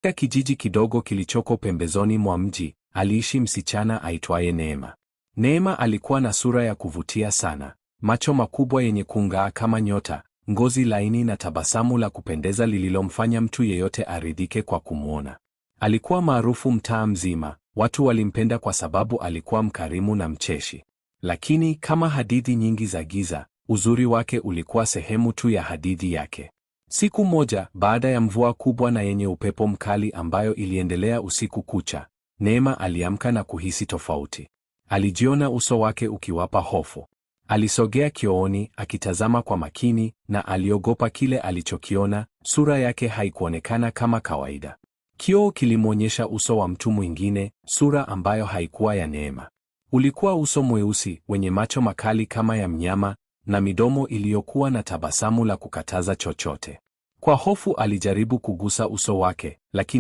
Katika kijiji kidogo kilichoko pembezoni mwa mji, aliishi msichana aitwaye Neema. Neema alikuwa na sura ya kuvutia sana, macho makubwa yenye kung'aa kama nyota, ngozi laini na tabasamu la kupendeza lililomfanya mtu yeyote aridhike kwa kumwona. Alikuwa maarufu mtaa mzima, watu walimpenda kwa sababu alikuwa mkarimu na mcheshi. Lakini kama hadithi nyingi za giza, uzuri wake ulikuwa sehemu tu ya hadithi yake. Siku moja, baada ya mvua kubwa na yenye upepo mkali ambayo iliendelea usiku kucha, Neema aliamka na kuhisi tofauti. Alijiona uso wake ukiwapa hofu. Alisogea kiooni, akitazama kwa makini, na aliogopa kile alichokiona. Sura yake haikuonekana kama kawaida. Kioo kilimwonyesha uso wa mtu mwingine, sura ambayo haikuwa ya Neema. Ulikuwa uso mweusi, wenye macho makali kama ya mnyama, na midomo iliyokuwa na tabasamu la kukataza chochote. Kwa hofu alijaribu kugusa uso wake, lakini